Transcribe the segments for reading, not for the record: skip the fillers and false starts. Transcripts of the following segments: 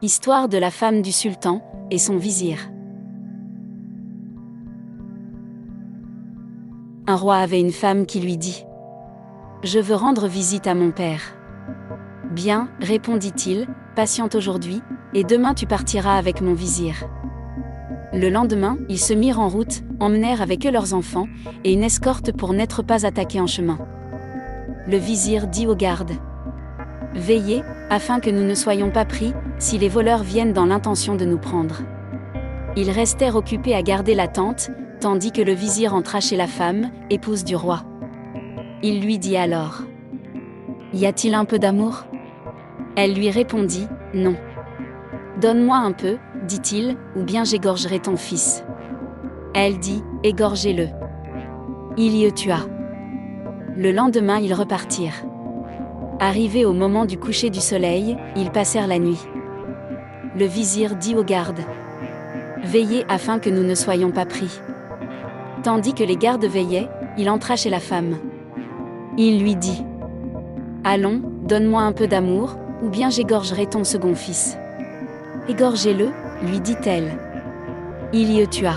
Histoire de la femme du sultan et son vizir. Un roi avait une femme qui lui dit : « Je veux rendre visite à mon père. » « Bien, répondit-il, patiente aujourd'hui, et demain tu partiras avec mon vizir. » Le lendemain, ils se mirent en route, emmenèrent avec eux leurs enfants, et une escorte pour n'être pas attaqués en chemin. Le vizir dit aux gardes : « Veillez, afin que nous ne soyons pas pris, si les voleurs viennent dans l'intention de nous prendre. » Ils restèrent occupés à garder la tente, tandis que le vizir entra chez la femme, épouse du roi. Il lui dit alors : « Y a-t-il un peu d'amour ? » Elle lui répondit : « Non. »« Donne-moi un peu, dit-il, ou bien j'égorgerai ton fils. » Elle dit : « Égorgez-le. » Il y tua. Le lendemain ils repartirent. Arrivés au moment du coucher du soleil, ils passèrent la nuit. Le vizir dit aux gardes : « Veillez afin que nous ne soyons pas pris. » Tandis que les gardes veillaient, il entra chez la femme. Il lui dit : « Allons, donne-moi un peu d'amour, ou bien j'égorgerai ton second fils. » « Égorgez-le, lui dit-elle. Il y tua.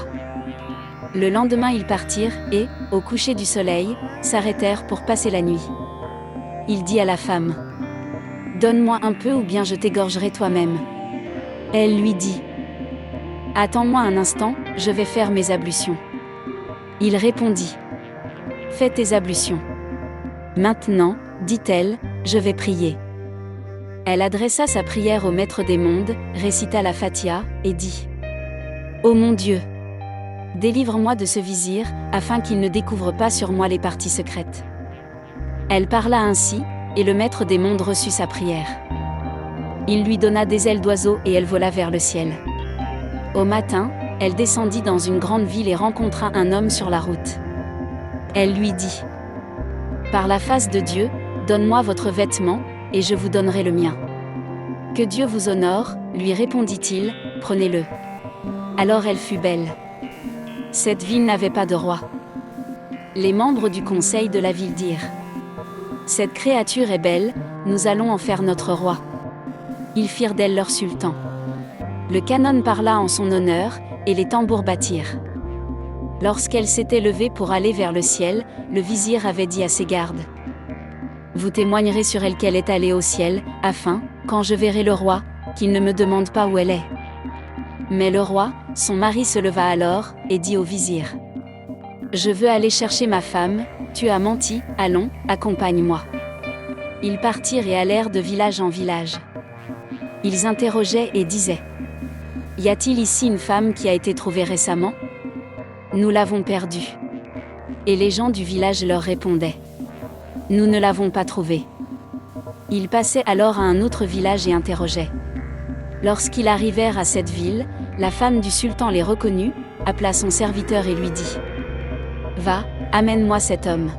Le lendemain ils partirent et, au coucher du soleil, s'arrêtèrent pour passer la nuit. Il dit à la femme : « Donne-moi un peu ou bien je t'égorgerai toi-même. » Elle lui dit : « Attends-moi un instant, je vais faire mes ablutions. » Il répondit : « Fais tes ablutions. » Maintenant, dit-elle, je vais prier. Elle adressa sa prière au Maître des mondes, récita la Fatiha, et dit : « Ô mon Dieu, délivre-moi de ce vizir, afin qu'il ne découvre pas sur moi les parties secrètes. » Elle parla ainsi, et le Maître des mondes reçut sa prière. Il lui donna des ailes d'oiseau et elle vola vers le ciel. Au matin, elle descendit dans une grande ville et rencontra un homme sur la route. Elle lui dit : « Par la face de Dieu, donne-moi votre vêtement, et je vous donnerai le mien. » « Que Dieu vous honore, lui répondit-il, prenez-le. » Alors elle fut belle. Cette ville n'avait pas de roi. Les membres du conseil de la ville dirent : « Cette créature est belle, nous allons en faire notre roi. » Ils firent d'elle leur sultan. Le canon parla en son honneur, et les tambours battirent. Lorsqu'elle s'était levée pour aller vers le ciel, le vizir avait dit à ses gardes : « Vous témoignerez sur elle qu'elle est allée au ciel, afin, quand je verrai le roi, qu'il ne me demande pas où elle est. » Mais le roi, son mari se leva alors, et dit au vizir : « Je veux aller chercher ma femme, tu as menti, allons, accompagne-moi. » Ils partirent et allèrent de village en village. Ils interrogeaient et disaient : « Y a-t-il ici une femme qui a été trouvée récemment ? Nous l'avons perdue. » Et les gens du village leur répondaient : « Nous ne l'avons pas trouvée. » Ils passaient alors à un autre village et interrogeaient. Lorsqu'ils arrivèrent à cette ville, la femme du sultan les reconnut, appela son serviteur et lui dit : « Va, amène-moi cet homme. »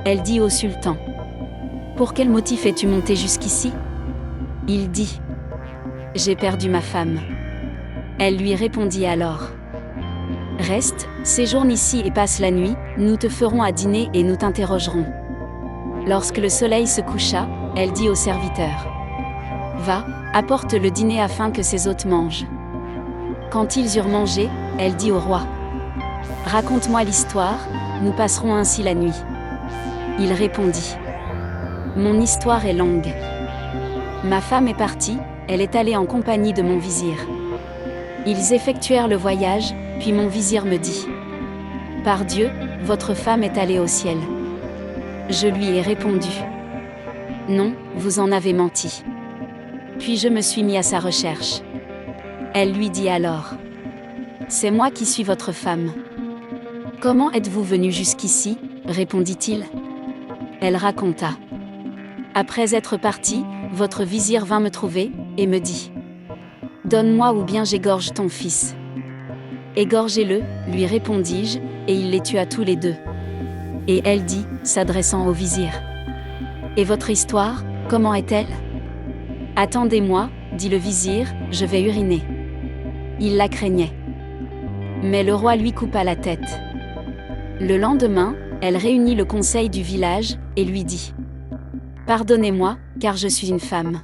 Elle dit au sultan : « Pour quel motif es-tu monté jusqu'ici ? » Il dit : « J'ai perdu ma femme. » Elle lui répondit alors : « Reste, séjourne ici et passe la nuit, nous te ferons à dîner et nous t'interrogerons. » Lorsque le soleil se coucha, elle dit au serviteur : « Va, apporte le dîner afin que ses hôtes mangent. » Quand ils eurent mangé, elle dit au roi : « Raconte-moi l'histoire, nous passerons ainsi la nuit. » Il répondit : « Mon histoire est longue. Ma femme est partie, elle est allée en compagnie de mon vizir. Ils effectuèrent le voyage, puis mon vizir me dit : « Par Dieu, votre femme est allée au ciel. » Je lui ai répondu : « Non, vous en avez menti. » Puis je me suis mis à sa recherche. Elle lui dit alors : « C'est moi qui suis votre femme. »« Comment êtes-vous venu jusqu'ici ? » répondit-il. Elle raconta. « Après être partie, votre vizir vint me trouver, et me dit : « Donne-moi ou bien j'égorge ton fils. » « Égorgez-le, lui répondis-je, et il les tua tous les deux. » Et elle dit, s'adressant au vizir : « Et votre histoire, comment est-elle ? » « Attendez-moi, dit le vizir, je vais uriner. » Il la craignait. Mais le roi lui coupa la tête. Le lendemain, elle réunit le conseil du village, et lui dit : « Pardonnez-moi, car je suis une femme. »